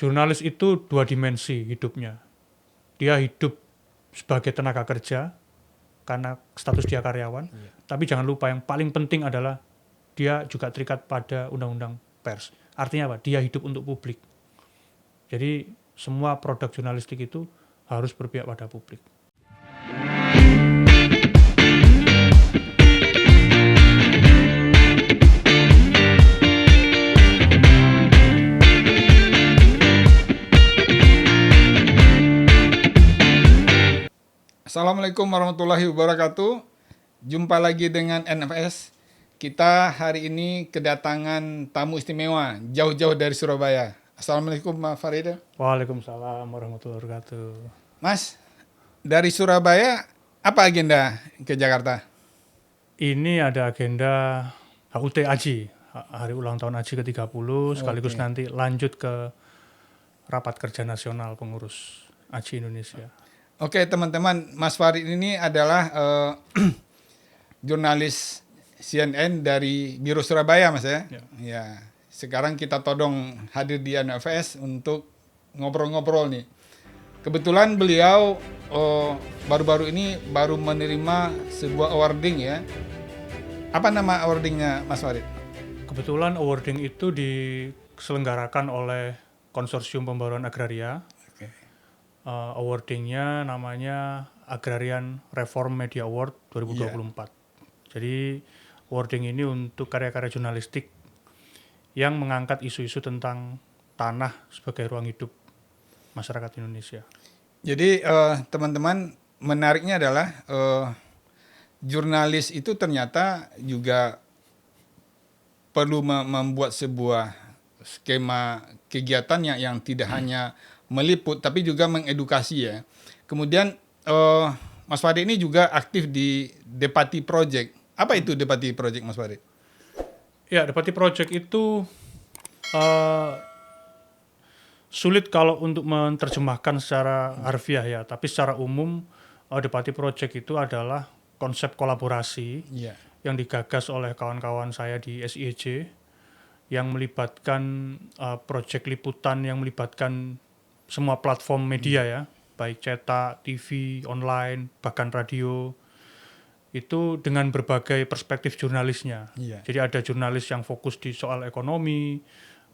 jurnalis itu dua dimensi hidupnya. Dia hidup sebagai tenaga kerja karena status dia karyawan, tapi jangan lupa yang paling penting adalah dia juga terikat pada undang-undang pers. Artinya apa? Dia hidup untuk publik. Jadi semua produk jurnalistik itu harus berpihak pada publik. Assalamualaikum warahmatullahi wabarakatuh. Jumpa lagi dengan NFS. Kita hari ini kedatangan tamu istimewa jauh-jauh dari Surabaya. Assalamualaikum Mas Farida. Waalaikumsalam warahmatullahi wabarakatuh. Mas, dari Surabaya apa agenda ke Jakarta? Ini ada agenda HUT AJI, Hari Ulang Tahun AJI ke-30, sekaligus nanti lanjut ke Rapat Kerja Nasional Pengurus AJI Indonesia. Oke teman-teman, Mas Farid ini adalah jurnalis CNN dari Biro Surabaya, Mas ya. Ya. Sekarang kita todong hadir di NFS untuk ngobrol-ngobrol nih. Kebetulan beliau baru-baru ini baru menerima sebuah awarding ya. Apa nama awardingnya, Mas Farid? Kebetulan awarding itu diselenggarakan oleh Konsorsium Pembaruan Agraria. Awardingnya namanya Agrarian Reform Media Award 2024. Jadi awarding ini untuk karya-karya jurnalistik yang mengangkat isu-isu tentang tanah sebagai ruang hidup masyarakat Indonesia. Jadi teman-teman, menariknya adalah jurnalis itu ternyata juga perlu membuat sebuah skema kegiatan yang tidak hanya meliput tapi juga mengedukasi ya. Kemudian Mas Farid ini juga aktif di Depati Project. Apa itu Depati Project, Mas Farid? Ya, Depati Project itu sulit kalau untuk menerjemahkan secara harfiah ya, tapi secara umum Depati Project itu adalah konsep kolaborasi yang digagas oleh kawan-kawan saya di SIEJ yang melibatkan proyek liputan yang melibatkan semua platform media ya, baik cetak, TV, online, bahkan radio, itu dengan berbagai perspektif jurnalisnya. Jadi ada jurnalis yang fokus di soal ekonomi,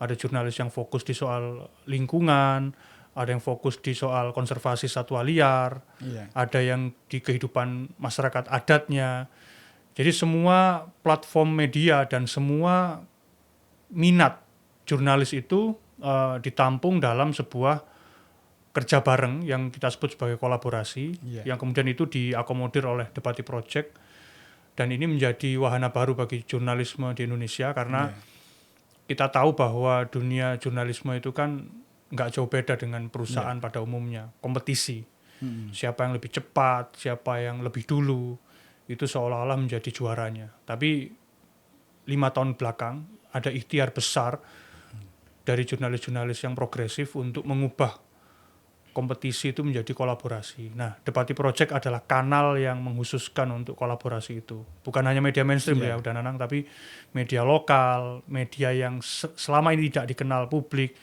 ada jurnalis yang fokus di soal lingkungan, ada yang fokus di soal konservasi satwa liar, ada yang di kehidupan masyarakat adatnya. Jadi semua platform media dan semua minat jurnalis itu ditampung dalam sebuah kerja bareng yang kita sebut sebagai kolaborasi, yang kemudian itu diakomodir oleh Depati Project, dan ini menjadi wahana baru bagi jurnalisme di Indonesia karena kita tahu bahwa dunia jurnalisme itu kan nggak jauh beda dengan perusahaan pada umumnya, kompetisi, siapa yang lebih cepat, siapa yang lebih dulu, itu seolah-olah menjadi juaranya. Tapi 5 tahun belakang ada ikhtiar besar dari jurnalis-jurnalis yang progresif untuk mengubah kompetisi itu menjadi kolaborasi. Nah, Depati Project adalah kanal yang menghususkan untuk kolaborasi itu. Bukan hanya media mainstream ya, udah Nanang, tapi media lokal, media yang selama ini tidak dikenal publik,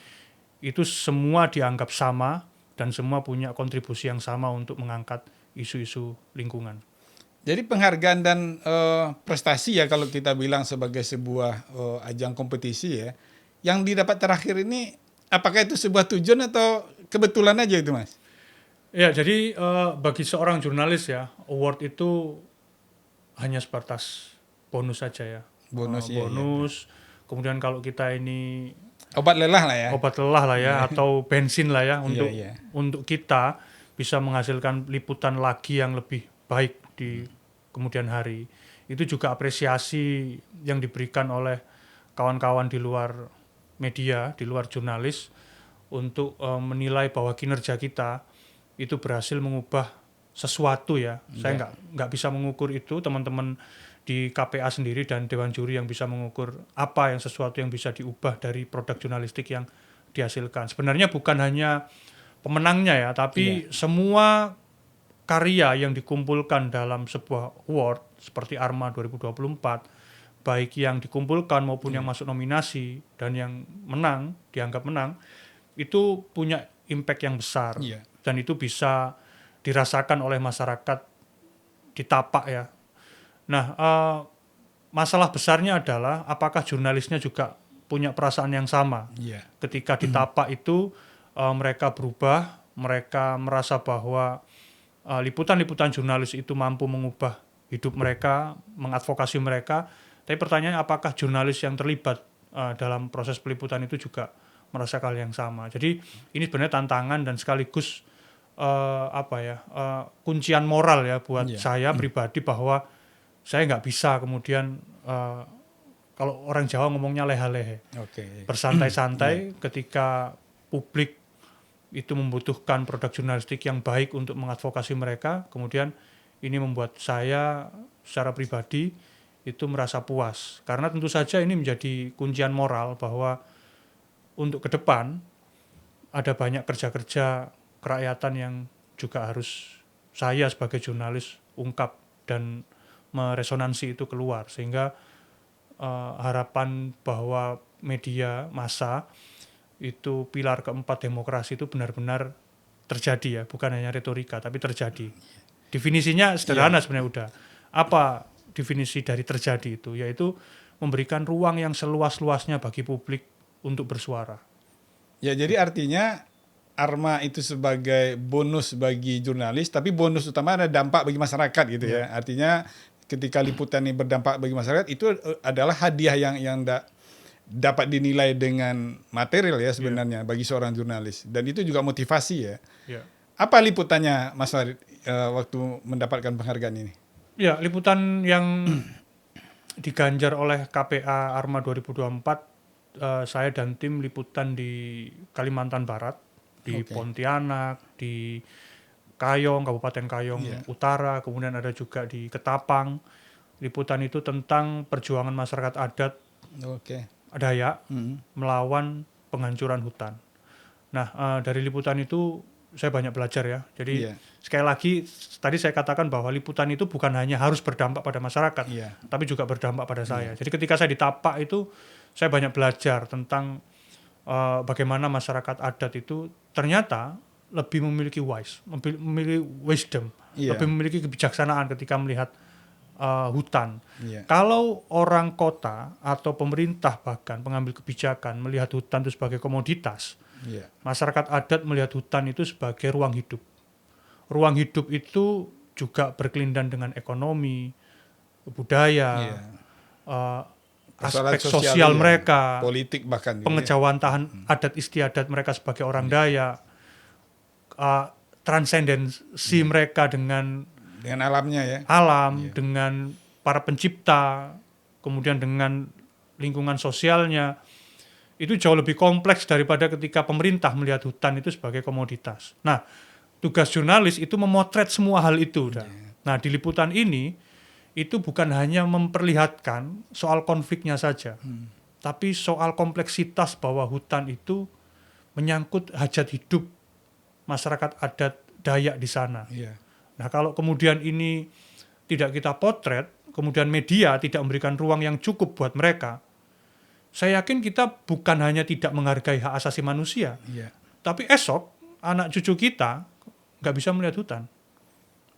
itu semua dianggap sama dan semua punya kontribusi yang sama untuk mengangkat isu-isu lingkungan. Jadi penghargaan dan prestasi ya kalau kita bilang sebagai sebuah ajang kompetisi ya, yang didapat terakhir ini apakah itu sebuah tujuan atau kebetulan aja itu, Mas? Ya, jadi bagi seorang jurnalis ya, award itu hanya sebatas bonus saja ya. Bonus. Kemudian kalau kita ini obat lelah lah ya, atau bensin lah ya untuk kita bisa menghasilkan liputan lagi yang lebih baik di kemudian hari. Itu juga apresiasi yang diberikan oleh kawan-kawan di luar media, di luar jurnalis, untuk menilai bahwa kinerja kita itu berhasil mengubah sesuatu ya. Saya nggak bisa mengukur itu, teman-teman di KPA sendiri dan Dewan Juri yang bisa mengukur apa yang sesuatu yang bisa diubah dari produk jurnalistik yang dihasilkan. Sebenarnya bukan hanya pemenangnya ya, tapi semua karya yang dikumpulkan dalam sebuah award seperti ARMA 2024, baik yang dikumpulkan maupun yang masuk nominasi dan yang menang, dianggap menang, itu punya impact yang besar dan itu bisa dirasakan oleh masyarakat di Tapak ya. Nah, masalah besarnya adalah apakah jurnalisnya juga punya perasaan yang sama. Ketika di Tapak itu mereka berubah, mereka merasa bahwa liputan-liputan jurnalis itu mampu mengubah hidup mereka, mengadvokasi mereka. Tapi pertanyaannya apakah jurnalis yang terlibat dalam proses peliputan itu juga merasakan hal yang sama. Jadi ini sebenarnya tantangan dan sekaligus kuncian moral ya buat saya pribadi, bahwa saya nggak bisa kemudian kalau orang Jawa ngomongnya leha-lehe, bersantai-santai ketika publik itu membutuhkan produk jurnalistik yang baik untuk mengadvokasi mereka. Kemudian ini membuat saya secara pribadi itu merasa puas, karena tentu saja ini menjadi kuncian moral bahwa untuk ke depan ada banyak kerja-kerja kerakyatan yang juga harus saya sebagai jurnalis ungkap dan meresonansi itu keluar, sehingga harapan bahwa media massa itu pilar keempat demokrasi itu benar-benar terjadi ya, bukan hanya retorika tapi terjadi. Definisinya sederhana sebenarnya udah. Apa definisi dari terjadi itu? Yaitu memberikan ruang yang seluas-luasnya bagi publik untuk bersuara. Ya, jadi artinya ARMA itu sebagai bonus bagi jurnalis, tapi bonus utama ada dampak bagi masyarakat gitu ya. Artinya ketika liputan ini berdampak bagi masyarakat, itu adalah hadiah yang dapat dinilai dengan material ya sebenarnya bagi seorang jurnalis. Dan itu juga motivasi ya. Apa liputannya Mas Farid waktu mendapatkan penghargaan ini? Ya, liputan yang diganjar oleh KPA ARMA 2024, saya dan tim liputan di Kalimantan Barat, di Pontianak, di Kayong, Kabupaten Kayong Utara, kemudian ada juga di Ketapang. Liputan itu tentang perjuangan masyarakat adat Dayak melawan penghancuran hutan. Nah, dari liputan itu saya banyak belajar ya. Jadi sekali lagi tadi saya katakan bahwa liputan itu bukan hanya harus berdampak pada masyarakat, tapi juga berdampak pada saya. Jadi ketika saya di Tapak itu saya banyak belajar tentang bagaimana masyarakat adat itu ternyata lebih memiliki memiliki wisdom, lebih memiliki kebijaksanaan ketika melihat hutan. Kalau orang kota atau pemerintah bahkan pengambil kebijakan melihat hutan itu sebagai komoditas, masyarakat adat melihat hutan itu sebagai ruang hidup. Ruang hidup itu juga berkelindan dengan ekonomi, budaya, aspek sosial mereka, politik bahkan, pengejauhantahan adat istiadat mereka sebagai orang Dayak, transendensi mereka dengan alamnya ya. Dengan para pencipta, kemudian dengan lingkungan sosialnya. Itu jauh lebih kompleks daripada ketika pemerintah melihat hutan itu sebagai komoditas. Nah, tugas jurnalis itu memotret semua hal itu. Nah, di liputan ini itu bukan hanya memperlihatkan soal konfliknya saja, tapi soal kompleksitas bahwa hutan itu menyangkut hajat hidup masyarakat adat Dayak di sana. Nah, kalau kemudian ini tidak kita potret, kemudian media tidak memberikan ruang yang cukup buat mereka, saya yakin kita bukan hanya tidak menghargai hak asasi manusia, tapi esok anak cucu kita nggak bisa melihat hutan.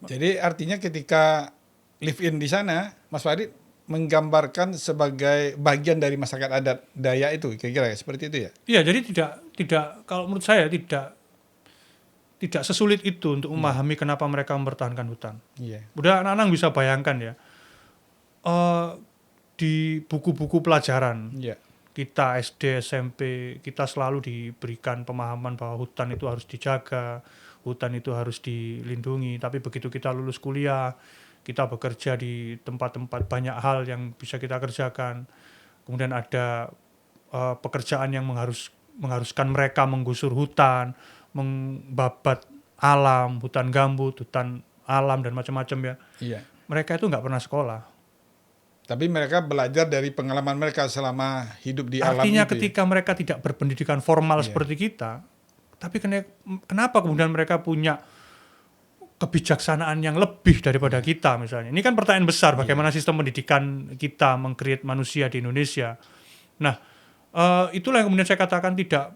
Jadi artinya ketika live in di sana, Mas Farid menggambarkan sebagai bagian dari masyarakat adat Dayak itu, kira-kira seperti itu ya? Iya, jadi tidak kalau menurut saya tidak sesulit itu untuk memahami kenapa mereka mempertahankan hutan. Udah anak-anak bisa bayangkan ya, di buku-buku pelajaran kita SD, SMP, kita selalu diberikan pemahaman bahwa hutan itu harus dijaga, hutan itu harus dilindungi. Tapi begitu kita lulus kuliah, kita bekerja di tempat-tempat banyak hal yang bisa kita kerjakan. Kemudian ada pekerjaan yang mengharuskan mereka menggusur hutan, membabat alam, hutan gambut, hutan alam dan macam-macam ya. Mereka itu nggak pernah sekolah. Tapi mereka belajar dari pengalaman mereka selama hidup di alam. Artinya ketika mereka tidak berpendidikan formal seperti kita, tapi kenapa kemudian mereka punya kebijaksanaan yang lebih daripada kita misalnya? Ini kan pertanyaan besar, bagaimana sistem pendidikan kita meng-create manusia di Indonesia. Nah, itulah yang kemudian saya katakan tidak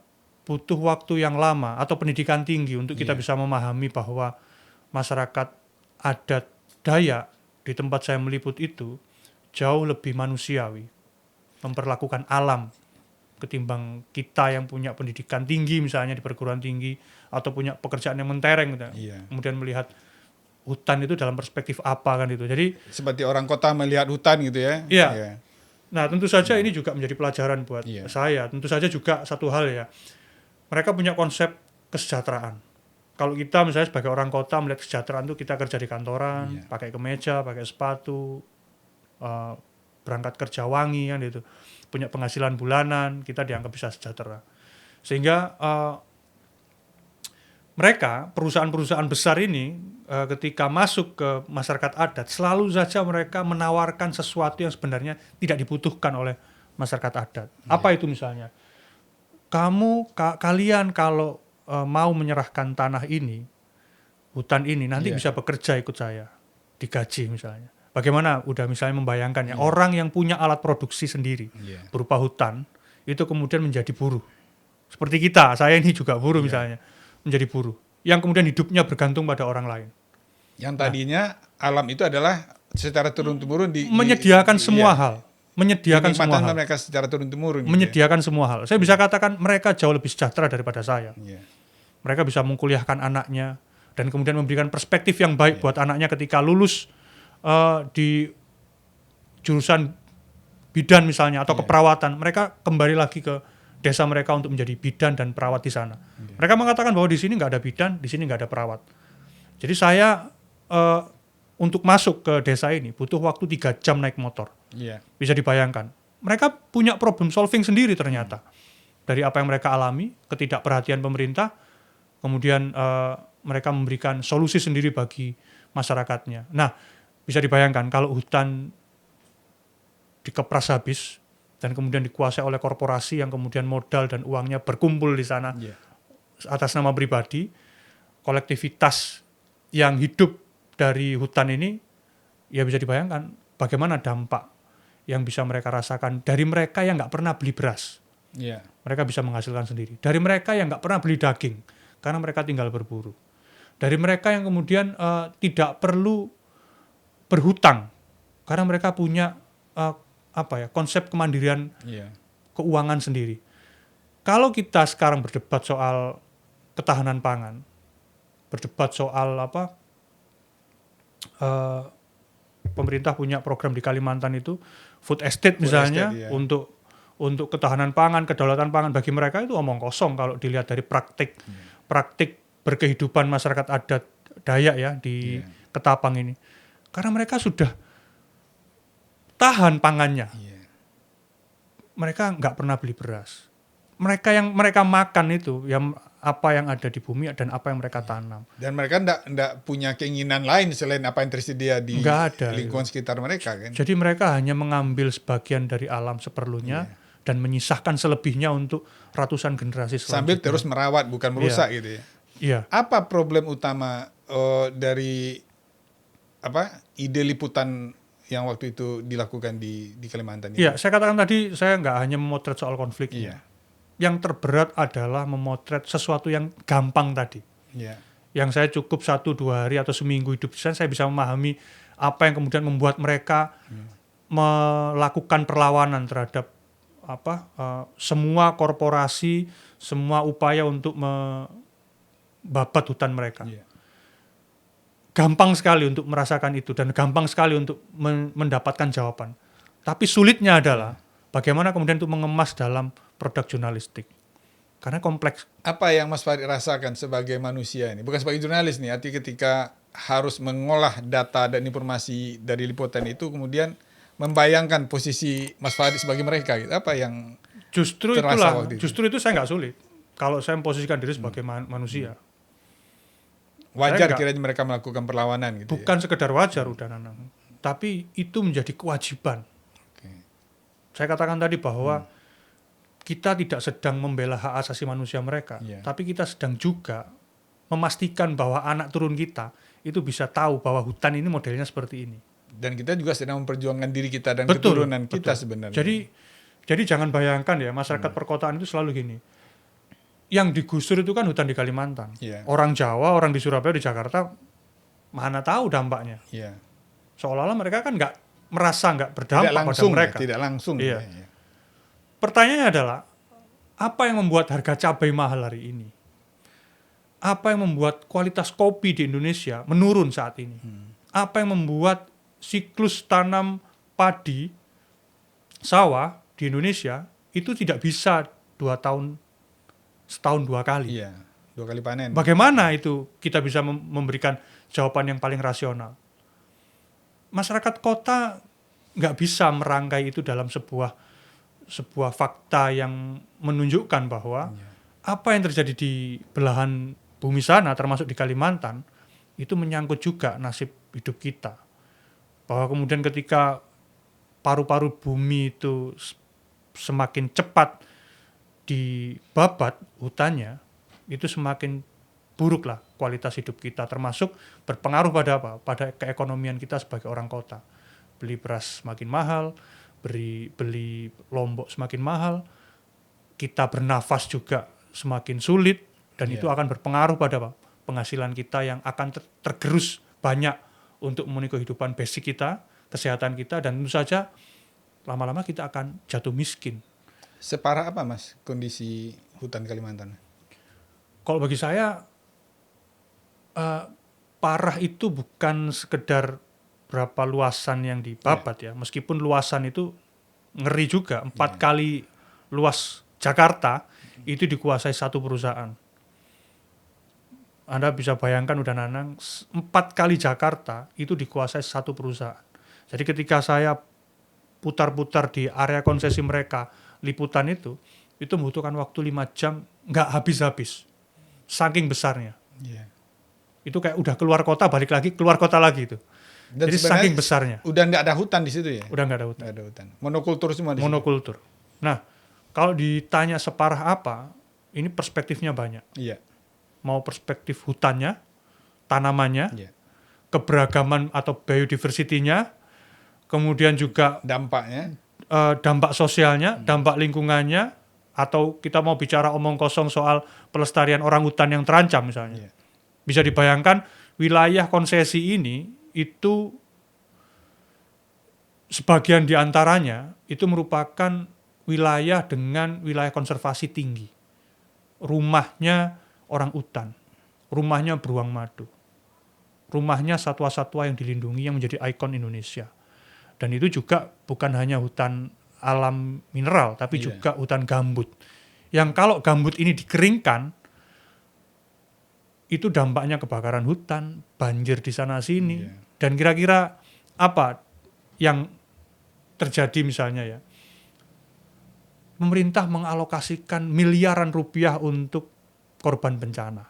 butuh waktu yang lama atau pendidikan tinggi untuk kita bisa memahami bahwa masyarakat adat Dayak di tempat saya meliput itu jauh lebih manusiawi, memperlakukan alam ketimbang kita yang punya pendidikan tinggi misalnya di perguruan tinggi atau punya pekerjaan yang mentereng gitu. Kemudian melihat hutan itu dalam perspektif apa kan itu. Jadi seperti orang kota melihat hutan gitu ya. Iya. Nah, tentu saja ini juga menjadi pelajaran buat saya. Tentu saja juga satu hal ya. Mereka punya konsep kesejahteraan. Kalau kita misalnya sebagai orang kota melihat kesejahteraan itu kita kerja di kantoran, pakai kemeja, pakai sepatu, berangkat kerja wangi kan itu, punya penghasilan bulanan, kita dianggap bisa sejahtera. Sehingga mereka perusahaan-perusahaan besar ini ketika masuk ke masyarakat adat selalu saja mereka menawarkan sesuatu yang sebenarnya tidak dibutuhkan oleh masyarakat adat. Apa itu misalnya? Kalian kalau mau menyerahkan tanah ini, hutan ini, nanti bisa bekerja ikut saya, digaji misalnya. Bagaimana udah misalnya membayangkan ya, orang yang punya alat produksi sendiri berupa hutan, itu kemudian menjadi buruh. Seperti kita, saya ini juga buruh misalnya, menjadi buruh. Yang kemudian hidupnya bergantung pada orang lain. Yang tadinya alam itu adalah secara turun-temurun menyediakan semua hal. Menyediakan semua hal. Mereka secara turun-temurun. Menyediakan semua hal. Saya bisa katakan mereka jauh lebih sejahtera daripada saya. Mereka bisa mengkuliahkan anaknya dan kemudian memberikan perspektif yang baik buat anaknya ketika lulus di jurusan bidan misalnya atau keperawatan. Mereka kembali lagi ke desa mereka untuk menjadi bidan dan perawat di sana. Mereka mengatakan bahwa di sini nggak ada bidan, di sini nggak ada perawat. Jadi saya untuk masuk ke desa ini butuh waktu 3 jam naik motor. Bisa dibayangkan. Mereka punya problem solving sendiri ternyata. Dari apa yang mereka alami, ketidakperhatian pemerintah, kemudian mereka memberikan solusi sendiri bagi masyarakatnya. Nah, bisa dibayangkan kalau hutan dikepras habis dan kemudian dikuasai oleh korporasi yang kemudian modal dan uangnya berkumpul di sana atas nama pribadi, kolektivitas yang hidup dari hutan ini, ya bisa dibayangkan bagaimana dampak yang bisa mereka rasakan dari mereka yang nggak pernah beli beras. Mereka bisa menghasilkan sendiri. Dari mereka yang nggak pernah beli daging, karena mereka tinggal berburu. Dari mereka yang kemudian tidak perlu berhutang, karena mereka punya konsep kemandirian keuangan sendiri. Kalau kita sekarang berdebat soal ketahanan pangan, berdebat soal pemerintah punya program di Kalimantan itu food estate misalnya, untuk ketahanan pangan, kedaulatan pangan, bagi mereka itu omong kosong kalau dilihat dari praktik berkehidupan masyarakat adat Dayak ya di Ketapang ini. Karena mereka sudah tahan pangannya. Mereka nggak pernah beli beras. Mereka makan itu yang apa yang ada di bumi dan apa yang mereka tanam. Dan mereka enggak punya keinginan lain selain apa yang tersedia di lingkungan sekitar mereka kan. Jadi mereka hanya mengambil sebagian dari alam seperlunya dan menyisahkan selebihnya untuk ratusan generasi selanjutnya. Sambil terus merawat bukan merusak gitu ya. Apa problem utama dari ide liputan yang waktu itu dilakukan di Kalimantan ini? Iya, saya katakan tadi saya nggak hanya memotret soal konfliknya. Yang terberat adalah memotret sesuatu yang gampang tadi. Yang saya cukup 1-2 hari atau seminggu hidup di sana, saya bisa memahami apa yang kemudian membuat mereka melakukan perlawanan terhadap semua korporasi, semua upaya untuk membabat hutan mereka. Gampang sekali untuk merasakan itu dan gampang sekali untuk mendapatkan jawaban. Tapi sulitnya adalah bagaimana kemudian untuk mengemas dalam produk jurnalistik. Karena kompleks. Apa yang Mas Farid rasakan sebagai manusia ini? Bukan sebagai jurnalis nih, arti ketika harus mengolah data dan informasi dari liputan itu, kemudian membayangkan posisi Mas Farid sebagai mereka gitu. Apa yang terasa waktu itu? Justru itu saya nggak sulit. Kalau saya memposisikan diri sebagai manusia. Wajar kiranya mereka melakukan perlawanan gitu. Bukan sekedar wajar udah Nanang. Tapi itu menjadi kewajiban. Saya katakan tadi bahwa kita tidak sedang membela hak asasi manusia mereka, tapi kita sedang juga memastikan bahwa anak turun kita itu bisa tahu bahwa hutan ini modelnya seperti ini. Dan kita juga sedang memperjuangkan diri kita dan keturunan kita sebenarnya. Jadi jangan bayangkan ya, masyarakat perkotaan itu selalu gini. yang digusur itu kan hutan di Kalimantan. Orang Jawa, orang di Surabaya, di Jakarta, mana tahu dampaknya. Seolah-olah mereka kan merasa nggak berdampak pada mereka. Tidak langsung. Iya. Pertanyaannya adalah, apa yang membuat harga cabai mahal hari ini? Apa yang membuat kualitas kopi di Indonesia menurun saat ini? Apa yang membuat siklus tanam padi, sawah di Indonesia itu tidak bisa 2 tahun, setahun 2 kali? Iya, 2 kali panen. Bagaimana itu kita bisa memberikan jawaban yang paling rasional? Masyarakat kota nggak bisa merangkai itu dalam sebuah fakta yang menunjukkan bahwa apa yang terjadi di belahan bumi sana, termasuk di Kalimantan, itu menyangkut juga nasib hidup kita. Bahwa kemudian ketika paru-paru bumi itu semakin cepat dibabat hutannya, itu semakin buruklah kualitas hidup kita, termasuk berpengaruh pada apa? Pada keekonomian kita sebagai orang kota. Beli beras semakin mahal, beli lombok semakin mahal, kita bernafas juga semakin sulit, dan itu akan berpengaruh pada apa? Penghasilan kita yang akan tergerus banyak untuk memenuhi kehidupan basic kita, kesehatan kita, dan tentu saja lama-lama kita akan jatuh miskin. Separah apa, Mas, kondisi hutan Kalimantan? Kalau bagi saya, parah itu bukan sekedar berapa luasan yang dibabat ya. Meskipun luasan itu ngeri juga, 4 kali luas Jakarta itu dikuasai satu perusahaan. Anda bisa bayangkan udah Nanang, 4 kali Jakarta itu dikuasai satu perusahaan. Jadi ketika saya putar-putar di area konsesi mereka, liputan itu membutuhkan waktu 5 jam, nggak habis-habis. Saking besarnya. Itu kayak udah keluar kota, balik lagi, keluar kota lagi itu. Dan jadi saking besarnya. Udah nggak ada hutan di situ ya? Udah nggak ada hutan. Nggak ada hutan. Monokultur semua di situ? Monokultur. Nah, kalau ditanya separah apa, ini perspektifnya banyak. Iya. Mau perspektif hutannya, tanamannya, keberagaman atau biodiversity-nya, kemudian juga dampaknya, dampak sosialnya, dampak lingkungannya, atau kita mau bicara omong kosong soal pelestarian orang hutan yang terancam misalnya. Bisa dibayangkan wilayah konsesi ini itu sebagian diantaranya itu merupakan wilayah dengan wilayah konservasi tinggi. Rumahnya orang utan, rumahnya beruang madu, rumahnya satwa-satwa yang dilindungi yang menjadi ikon Indonesia. Dan itu juga bukan hanya hutan alam mineral, tapi juga hutan gambut. Yang kalau gambut ini dikeringkan, itu dampaknya kebakaran hutan, banjir di sana-sini. Dan kira-kira apa yang terjadi misalnya ya? Pemerintah mengalokasikan miliaran rupiah untuk korban bencana.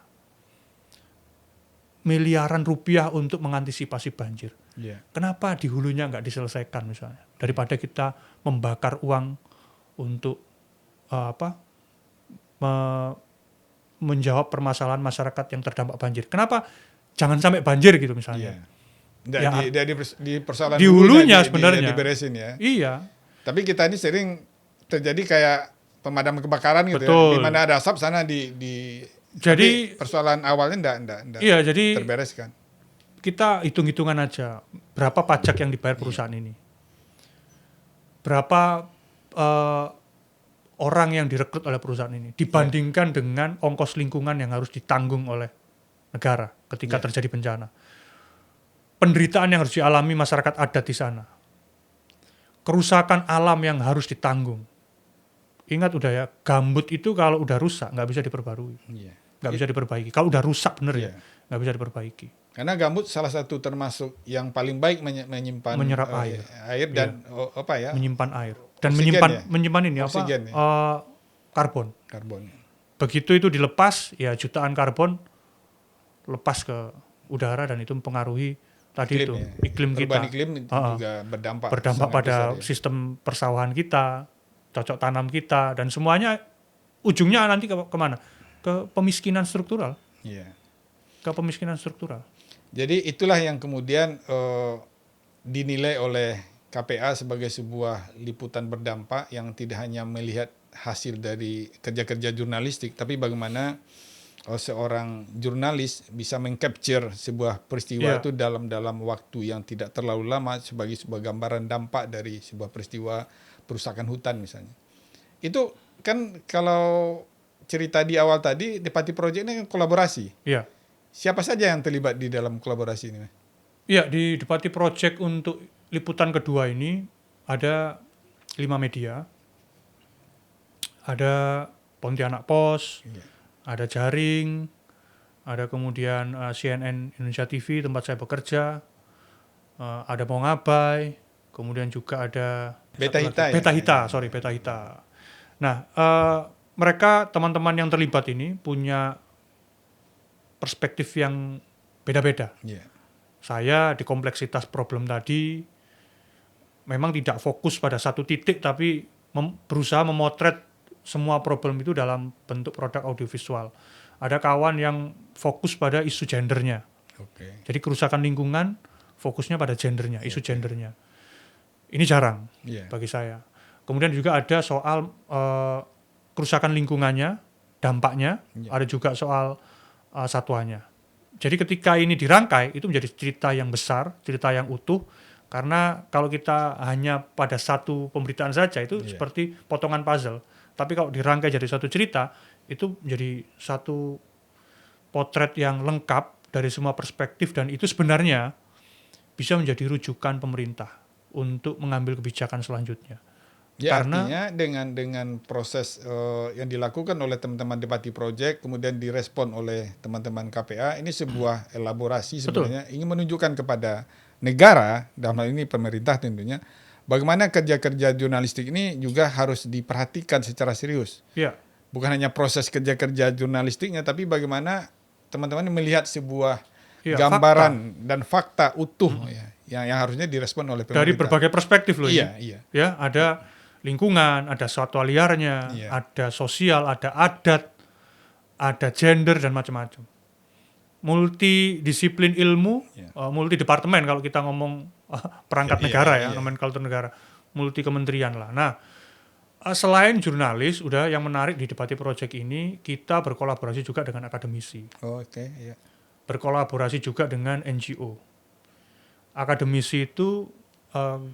Miliaran rupiah untuk mengantisipasi banjir. Kenapa di hulunya nggak diselesaikan misalnya? Daripada kita membakar uang untuk menjawab permasalahan masyarakat yang terdampak banjir. Kenapa jangan sampai banjir gitu misalnya? Di persoalan di hulunya sebenarnya diberesin ya. Iya. Tapi kita ini sering terjadi kayak pemadam kebakaran gitu. Betul. Ya. Di mana ada asap sana jadi persoalan awalnya enggak jadi terbereskan. Kita hitung-hitungan aja berapa pajak yang dibayar perusahaan ini. Berapa orang yang direkrut oleh perusahaan ini dibandingkan dengan ongkos lingkungan yang harus ditanggung oleh negara ketika terjadi bencana. Penderitaan yang harus dialami masyarakat adat di sana. Kerusakan alam yang harus ditanggung. Ingat udah ya, gambut itu kalau udah rusak nggak bisa diperbarui. Nggak bisa diperbaiki. Kalau udah rusak bener ya, nggak bisa diperbaiki. Karena gambut salah satu termasuk yang paling baik menyerap air dan menyimpan air dan oksigen menyimpan ini oksigen, karbon. Karbon. Begitu itu dilepas, ya jutaan karbon lepas ke udara dan itu mempengaruhi tadi itu iklim kita. Perubahan iklim juga berdampak pada sistem persawahan kita, cocok tanam kita, dan semuanya ujungnya nanti kemana? Ke pemiskinan struktural. Ke pemiskinan struktural. Jadi itulah yang kemudian dinilai oleh KPA sebagai sebuah liputan berdampak yang tidak hanya melihat hasil dari kerja-kerja jurnalistik, tapi bagaimana seorang jurnalis bisa mengcapture sebuah peristiwa itu dalam waktu yang tidak terlalu lama sebagai sebuah gambaran dampak dari sebuah peristiwa perusakan hutan misalnya. Itu kan kalau cerita di awal tadi, Depati Project ini kan kolaborasi. Iya. Siapa saja yang terlibat di dalam kolaborasi ini? Iya, di Depati Project untuk liputan kedua ini ada 5 media. Ada Pontianak Post, ada Jaring, ada kemudian CNN Indonesia TV tempat saya bekerja, ada Mongabai, kemudian juga ada Beta Hita. Beta Hita. Nah, mereka teman-teman yang terlibat ini punya perspektif yang beda-beda. Saya di kompleksitas problem tadi memang tidak fokus pada satu titik, tapi berusaha memotret semua problem itu dalam bentuk produk audiovisual. Ada kawan yang fokus pada isu gendernya. Jadi kerusakan lingkungan fokusnya pada gendernya, isu gendernya. Ini jarang bagi saya. Kemudian juga ada soal kerusakan lingkungannya, dampaknya, ada juga soal satwanya. Jadi ketika ini dirangkai, itu menjadi cerita yang besar, cerita yang utuh, karena kalau kita hanya pada satu pemberitaan saja, itu seperti potongan puzzle. Tapi kalau dirangkai jadi satu cerita, itu menjadi satu potret yang lengkap dari semua perspektif, dan itu sebenarnya bisa menjadi rujukan pemerintah untuk mengambil kebijakan selanjutnya. Ya, karena artinya dengan proses yang dilakukan oleh teman-teman Depati Project, kemudian direspon oleh teman-teman KPA, ini sebuah elaborasi sebenarnya ingin menunjukkan kepada negara, dalam hal ini pemerintah tentunya, bagaimana kerja-kerja jurnalistik ini juga harus diperhatikan secara serius. Bukan hanya proses kerja-kerja jurnalistiknya, tapi bagaimana teman-teman melihat sebuah gambaran dan fakta utuh yang harusnya direspon oleh pemerintah. Dari berbagai perspektif loh. Ya, ada lingkungan, ada satwa liarnya, ada sosial, ada adat, ada gender dan macam-macam. Multidisiplin ilmu, multidepartemen kalau kita ngomong perangkat negara nomenklatur negara, multi kementerian lah. Nah, selain jurnalis, udah yang menarik di Depati Project ini, kita berkolaborasi juga dengan akademisi. Berkolaborasi juga dengan NGO. Akademisi itu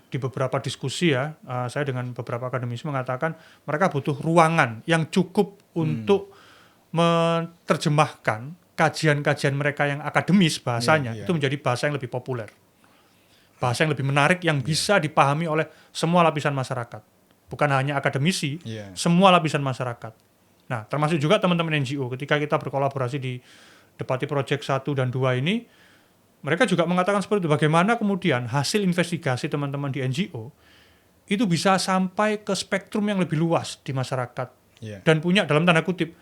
di beberapa diskusi saya dengan beberapa akademisi mengatakan mereka butuh ruangan yang cukup untuk menerjemahkan kajian-kajian mereka yang akademis bahasanya itu menjadi bahasa yang lebih populer, bahasa yang lebih menarik, yang bisa dipahami oleh semua lapisan masyarakat, bukan hanya akademisi, semua lapisan masyarakat. Nah, termasuk juga teman-teman NGO. Ketika kita berkolaborasi di Depati Project 1 dan 2 ini, mereka juga mengatakan seperti itu, bagaimana kemudian hasil investigasi teman-teman di NGO itu bisa sampai ke spektrum yang lebih luas di masyarakat dan punya dalam tanda kutip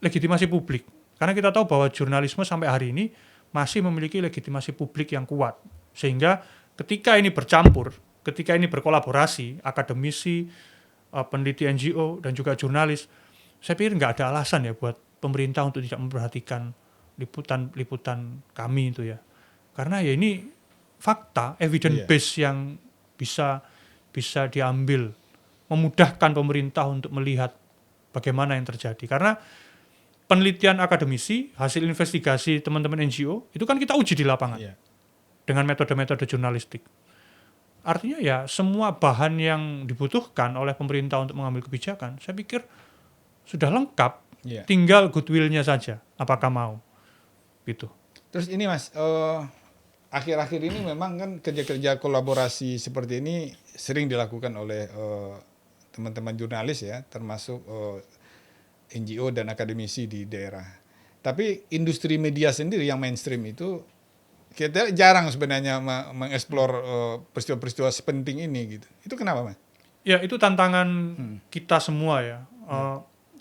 legitimasi publik. Karena kita tahu bahwa jurnalisme sampai hari ini masih memiliki legitimasi publik yang kuat. Sehingga ketika ini bercampur, ketika ini berkolaborasi, akademisi, peneliti NGO, dan juga jurnalis, saya pikir nggak ada alasan ya buat pemerintah untuk tidak memperhatikan liputan kami itu ya. Karena ya ini fakta, evidence base yang bisa diambil, memudahkan pemerintah untuk melihat bagaimana yang terjadi. Karena penelitian akademisi, hasil investigasi teman-teman NGO, itu kan kita uji di lapangan dengan metode-metode jurnalistik. Artinya ya semua bahan yang dibutuhkan oleh pemerintah untuk mengambil kebijakan, saya pikir sudah lengkap, tinggal goodwill-nya saja, apakah mau. Gitu. Terus ini Mas, akhir-akhir ini memang kan kerja-kerja kolaborasi seperti ini sering dilakukan oleh teman-teman jurnalis ya, termasuk NGO dan akademisi di daerah. Tapi industri media sendiri yang mainstream itu kita jarang sebenarnya mengeksplor peristiwa-peristiwa sepenting ini gitu. Itu kenapa Mas? Ya itu tantangan kita semua ya.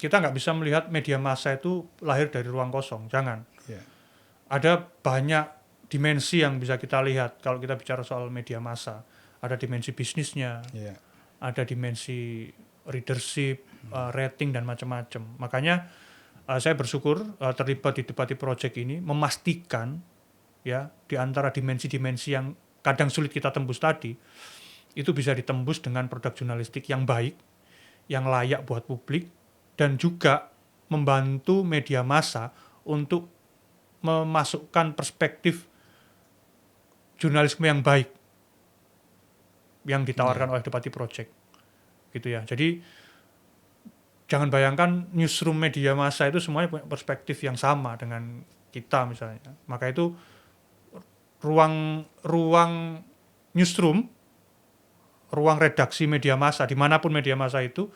Kita nggak bisa melihat media massa itu lahir dari ruang kosong, jangan. Ada banyak dimensi yang bisa kita lihat kalau kita bicara soal media massa. Ada dimensi bisnisnya, ada dimensi readership, rating dan macam-macam. Makanya saya bersyukur terlibat di Depati Project ini memastikan ya di antara dimensi-dimensi yang kadang sulit kita tembus tadi, itu bisa ditembus dengan produk jurnalistik yang baik, yang layak buat publik, dan juga membantu media massa untuk memasukkan perspektif jurnalisme yang baik yang ditawarkan oleh Depati Project gitu ya. Jadi jangan bayangkan newsroom media massa itu semuanya punya perspektif yang sama dengan kita misalnya. Maka itu ruang newsroom, ruang redaksi media massa dimanapun media massa itu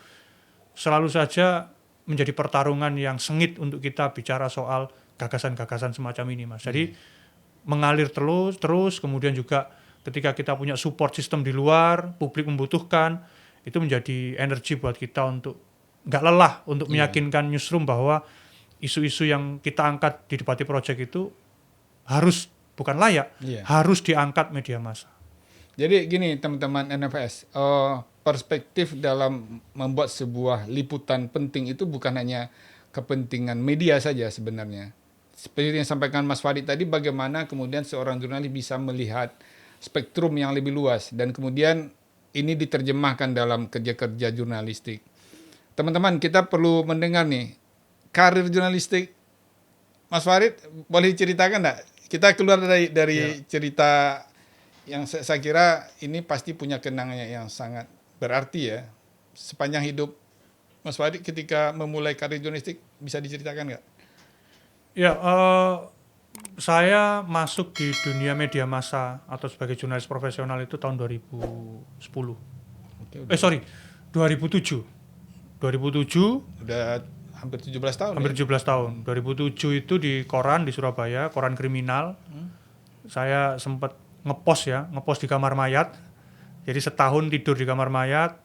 selalu saja menjadi pertarungan yang sengit untuk kita bicara soal gagasan-gagasan semacam ini, Mas. Jadi mengalir terus, kemudian juga ketika kita punya support system di luar, publik membutuhkan, itu menjadi energi buat kita untuk nggak lelah untuk meyakinkan newsroom bahwa isu-isu yang kita angkat di Depati Project itu harus, bukan layak, harus diangkat media massa. Jadi gini teman-teman NFS, perspektif dalam membuat sebuah liputan penting itu bukan hanya kepentingan media saja sebenarnya. Seperti yang disampaikan Mas Farid tadi, bagaimana kemudian seorang jurnalis bisa melihat spektrum yang lebih luas, dan kemudian ini diterjemahkan dalam kerja-kerja jurnalistik. Teman-teman, kita perlu mendengar nih, karir jurnalistik Mas Farid, boleh diceritakan enggak? Kita keluar dari cerita yang saya kira ini pasti punya kenangannya yang sangat berarti ya. Sepanjang hidup Mas Farid ketika memulai karir jurnalistik, bisa diceritakan enggak? Ya, saya masuk di dunia media massa atau sebagai jurnalis profesional itu tahun 2010. 2007. 2007. Udah hampir 17 tahun. Hampir 17 tahun. 2007 itu di koran di Surabaya, koran kriminal. Saya sempat ngepost di kamar mayat. Jadi setahun tidur di kamar mayat,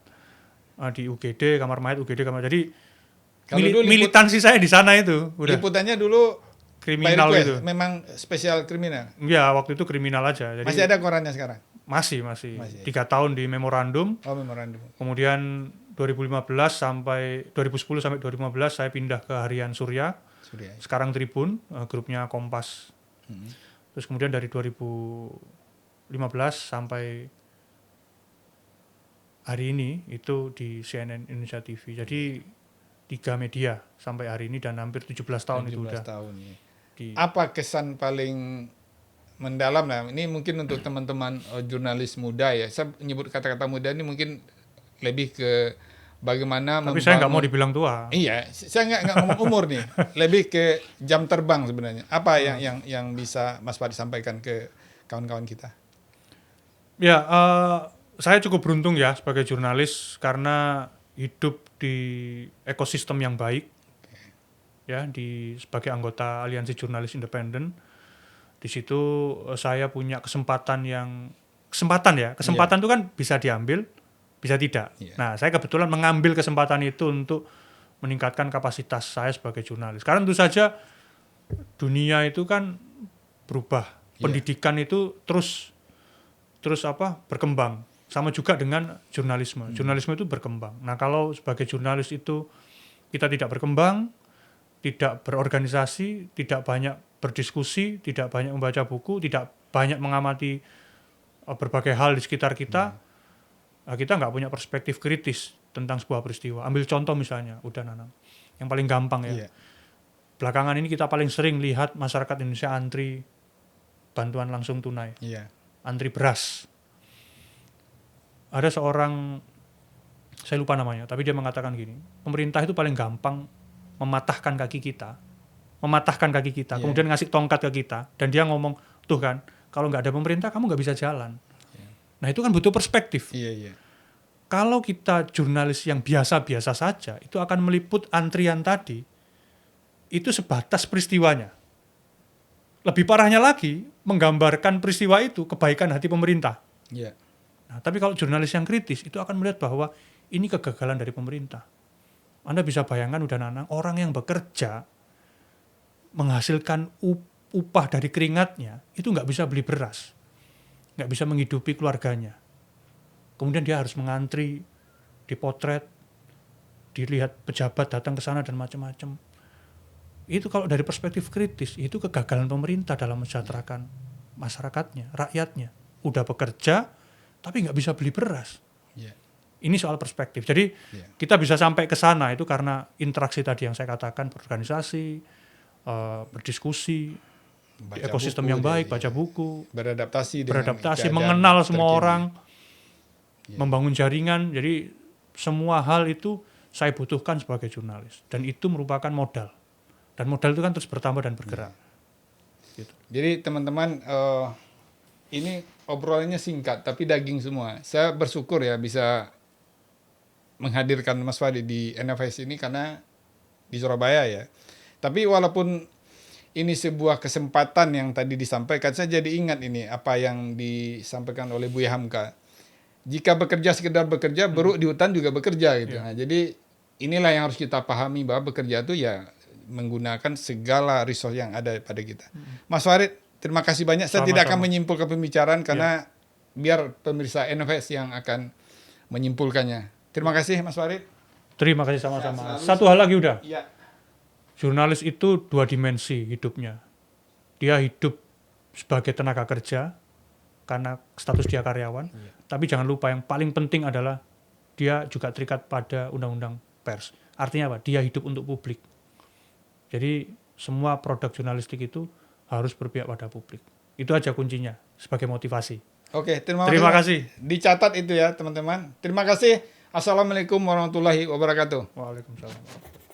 di UGD, kamar mayat, UGD, kamar mayat. Jadi militansi saya di sana itu. Udah. Liputannya dulu kriminal itu. Memang spesial kriminal. Ya, waktu itu kriminal aja. Jadi, masih ada korannya sekarang? Masih. 3 tahun di Memorandum. Memorandum. Kemudian 2010 sampai 2015 saya pindah ke Harian Surya. Sekarang Tribun, grupnya Kompas. Terus kemudian dari 2015 sampai hari ini itu di CNN Indonesia TV. Jadi 3 media sampai hari ini dan hampir 17 tahun itu udah. Tahun, ya. Apa kesan paling mendalam lah? Ini mungkin untuk teman-teman jurnalis muda ya. Saya menyebut kata-kata muda ini mungkin lebih ke bagaimana Tapi saya nggak mau dibilang tua. Iya, saya nggak ngomong umur nih. Lebih ke jam terbang sebenarnya. Apa yang bisa Mas Farid sampaikan ke kawan-kawan kita? Ya, saya cukup beruntung ya sebagai jurnalis karena hidup di ekosistem yang baik. Ya, sebagai anggota Aliansi Jurnalis Independen. Di situ saya punya kesempatan itu kan bisa diambil, bisa tidak. Nah, saya kebetulan mengambil kesempatan itu untuk meningkatkan kapasitas saya sebagai jurnalis. Karena tentu saja dunia itu kan berubah. Pendidikan itu terus berkembang. Sama juga dengan jurnalisme. Jurnalisme itu berkembang. Nah, kalau sebagai jurnalis itu kita tidak berkembang, tidak berorganisasi, tidak banyak berdiskusi, tidak banyak membaca buku, tidak banyak mengamati berbagai hal di sekitar kita, kita nggak punya perspektif kritis tentang sebuah peristiwa. Ambil contoh misalnya, udah Nanang, yang paling gampang ya. Belakangan ini kita paling sering lihat masyarakat Indonesia antri bantuan langsung tunai, antri beras. Ada seorang, saya lupa namanya, tapi dia mengatakan gini, pemerintah itu paling gampang mematahkan kaki kita, kemudian ngasih tongkat ke kita, dan dia ngomong, tuh kan, kalau nggak ada pemerintah kamu nggak bisa jalan. Nah, itu kan butuh perspektif. Kalau kita jurnalis yang biasa-biasa saja, itu akan meliput antrian tadi, itu sebatas peristiwanya. Lebih parahnya lagi, menggambarkan peristiwa itu kebaikan hati pemerintah. Nah, tapi kalau jurnalis yang kritis, itu akan melihat bahwa ini kegagalan dari pemerintah. Anda bisa bayangkan, udah Nanang, orang yang bekerja, menghasilkan upah dari keringatnya, itu nggak bisa beli beras, nggak bisa menghidupi keluarganya. Kemudian dia harus mengantri, dipotret, dilihat pejabat datang ke sana dan macam-macam. Itu kalau dari perspektif kritis, itu kegagalan pemerintah dalam mensejahterakan masyarakatnya, rakyatnya. Udah bekerja, tapi nggak bisa beli beras. Yeah. Ini soal perspektif. Jadi kita bisa sampai ke sana itu karena interaksi tadi yang saya katakan, berorganisasi, berdiskusi, di ekosistem yang baik, baca buku, beradaptasi, mengenal semua orang, membangun jaringan. Jadi semua hal itu saya butuhkan sebagai jurnalis, dan itu merupakan modal. Dan modal itu kan terus bertambah dan bergerak. Gitu. Jadi teman-teman, ini obrolannya singkat tapi daging semua. Saya bersyukur ya bisa menghadirkan Mas Fadi di NFS ini karena di Surabaya ya. Tapi walaupun ini sebuah kesempatan yang tadi disampaikan, saya jadi ingat ini apa yang disampaikan oleh Buya Hamka. Jika bekerja sekedar bekerja, beruk di hutan juga bekerja gitu. Nah, jadi inilah yang harus kita pahami, bahwa bekerja itu ya menggunakan segala resource yang ada pada kita. Mas Farid, terima kasih banyak. Saya tidak akan menyimpulkan pembicaraan karena biar pemirsa NFS yang akan menyimpulkannya. Terima kasih Mas Farid. Terima kasih sama-sama. Satu hal lagi udah. Ya. Jurnalis itu 2 dimensi hidupnya. Dia hidup sebagai tenaga kerja karena status dia karyawan. Tapi jangan lupa yang paling penting adalah dia juga terikat pada undang-undang pers. Artinya apa? Dia hidup untuk publik. Jadi semua produk jurnalistik itu harus berpihak pada publik. Itu aja kuncinya sebagai motivasi. Oke, terima kasih. Dicatat itu ya teman-teman. Terima kasih. Assalamualaikum warahmatullahi wabarakatuh. Waalaikumsalam.